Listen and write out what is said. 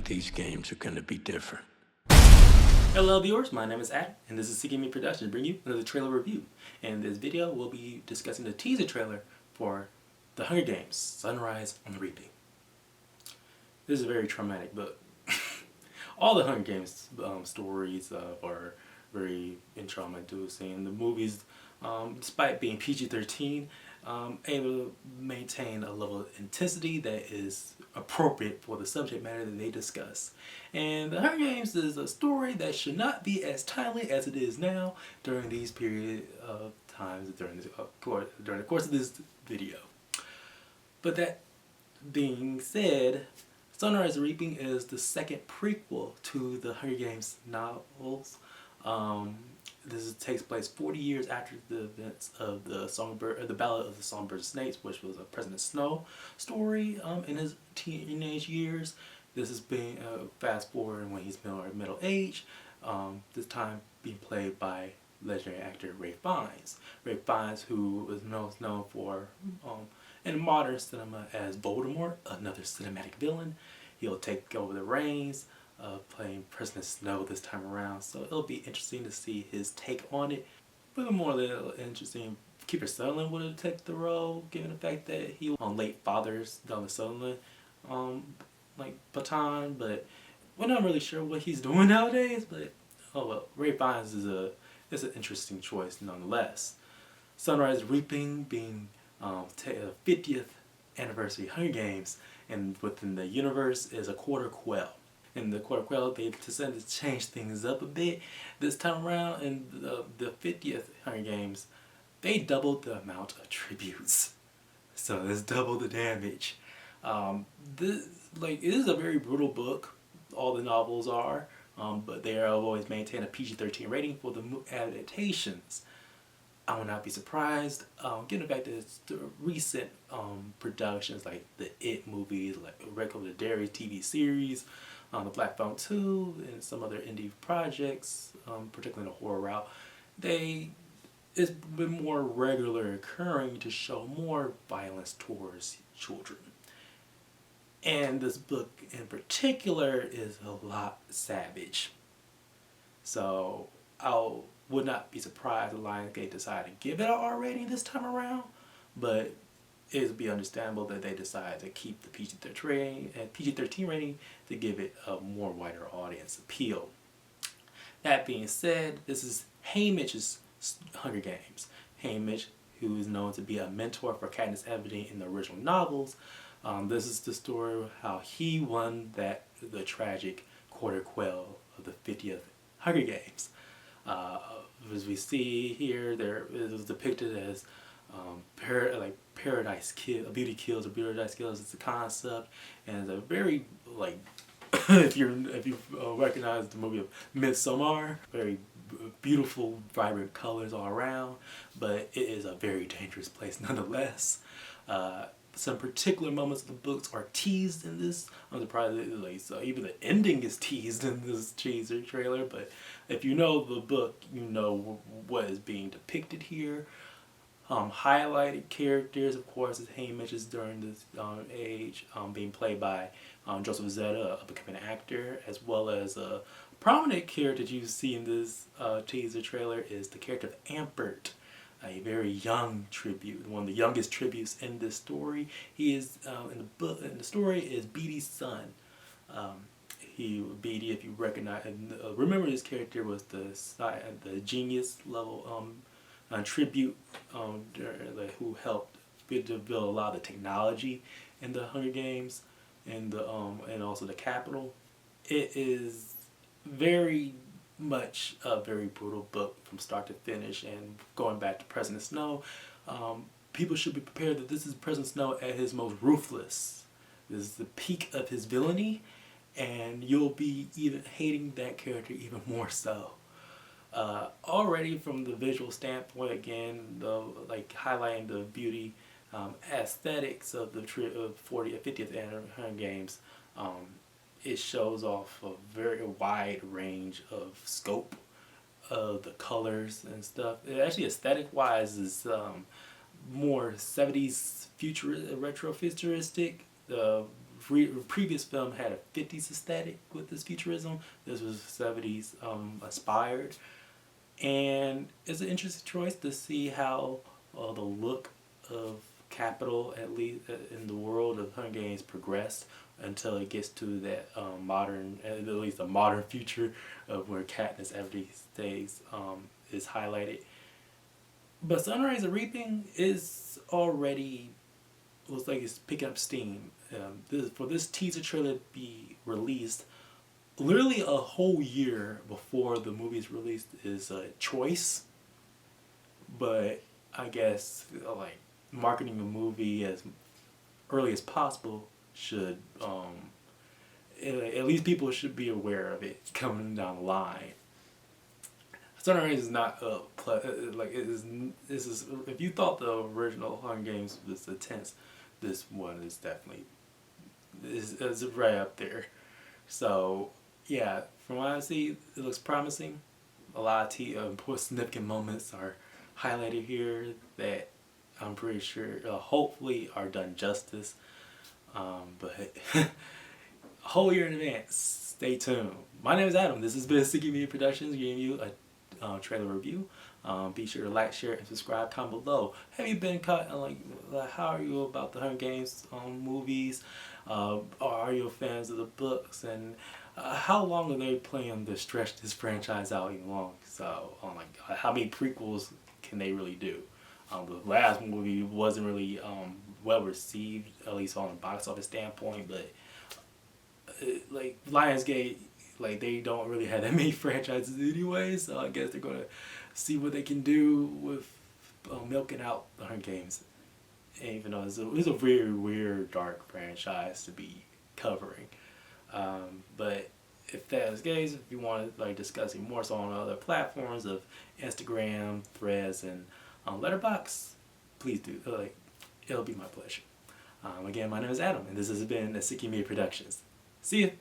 these games are gonna be different. Hello viewers, my name is Elle, and this is Seeking Me Productions bringing you another trailer review. In this video, we'll be discussing the teaser trailer for The Hunger Games: Sunrise on the Reaping. This is a very traumatic book. All the Hunger Games stories are very trauma-inducing. The movies, despite being PG-13, able to maintain a level of intensity that is appropriate for the subject matter that they discuss. And The Hunger Games is a story that should not be as timely as it is now during these period of times during the course of this video. But that being said, Sunrise Reaping is the second prequel to the Hunger Games novels. This takes place 40 years after the events of the Ballad of the Songbird Snakes, which was a President Snow story in his teenage years. This is being fast forward when he's middle age. This time being played by legendary actor Ralph Fiennes. Ralph Fiennes, who is known for in modern cinema as Voldemort, another cinematic villain. He'll take over the reins of playing President Snow this time around, so it'll be interesting to see his take on it. Furthermore, it'll interesting Kiefer Sutherland would have taken the role, given the fact that he was on late fathers down the Sutherland baton, but we're not really sure what he's doing nowadays. But oh well, Ralph Fiennes is an interesting choice nonetheless. Sunrise Reaping being 50th anniversary Hunger Games, and within the universe is a quarter quell. In the quarter quell, they decided to change things up a bit this time around. In the 50th Hunger Games, they doubled the amount of tributes, so it's double the damage. It is a very brutal book. All the novels are, but they have always maintained a PG-13 rating for the adaptations. I would not be surprised, given the fact that it's the recent productions like the It movies, like regular Dairy TV series, the Black Phone 2, and some other indie projects, particularly the horror route. It's been more regular occurring to show more violence towards children. And this book in particular is a lot savage. So I would not be surprised if Lionsgate decided to give it an R rating this time around, but it would be understandable that they decide to keep the PG-13 rating to give it a more wider audience appeal. That being said, this is Haymitch's Hunger Games. Haymitch, who is known to be a mentor for Katniss Everdeen in the original novels. This is the story of how he won the tragic quarter quell of the 50th Hunger Games. As we see here, it was depicted as paradise kill, beauty kills or paradise kills. It's a concept, and it's a very if you recognize the movie of Midsommar, very beautiful, vibrant colors all around, but it is a very dangerous place nonetheless. Some particular moments of the books are teased in this. I'm surprised that so even the ending is teased in this teaser trailer, but if you know the book, you know what is being depicted here. Highlighted characters, of course, is Haymitch's during this age, being played by Joseph Zada, a becoming actor, as well as a prominent character you see in this teaser trailer is the character of Ampert, a very young tribute, one of the youngest tributes in this story. He is in the story is Beatty's son. Beatty, if you recognize, remember his character was the genius level tribute who helped build a lot of the technology in the Hunger Games and also the Capitol. It is very much a very brutal book from start to finish, and going back to President Snow, people should be prepared that this is President Snow at his most ruthless. This is the peak of his villainy, and you'll be even hating that character even more so. Already from the visual standpoint, again, highlighting the beauty aesthetics of the 50th Hunger Games, it shows off a very wide range of scope of the colors and stuff. It actually, aesthetic wise, is more 70s retro futuristic previous film had a 50s aesthetic with this futurism. This was 70s inspired. And it's an interesting choice to see how the look of capital, at least in the world of Hunger Games, progressed until it gets to that modern, at least a modern future of where Katniss Everdeen is highlighted. But Sunrise and Reaping is already, looks like it's picking up steam. For this teaser trailer to be released literally a whole year before the movie's released is a choice. But I guess like marketing a movie as early as possible should at least people should be aware of it coming down the line. Sunrise is not like this is if you thought the original Hunger Games was intense, this one is definitely is right up there. So yeah, from what I see, it looks promising. A lot of significant moments are highlighted here that I'm pretty sure hopefully are done justice. But a whole year in advance, stay tuned. My name is Adam. This has been Sticky Media Productions giving you a trailer review. Be sure to like, share, and subscribe. Comment below. Have you been caught? Like how are you about the Hunger Games movies? Or are you fans of the books? And how long are they planning to stretch this franchise out even long? So, oh my God, how many prequels can they really do? The last movie wasn't really well received, at least on a box office standpoint, but like Lionsgate, like they don't really have that many franchises anyway, so I guess they're gonna see what they can do with milking out the Hunger Games. And even though it's a very weird, dark franchise to be covering, but if that's the case, if you want to like discussing more so on other platforms of Instagram, Threads, and Letterboxd, please do. It'll be my pleasure. Again, my name is Adam, and this has been a Sticky Media Productions. See ya.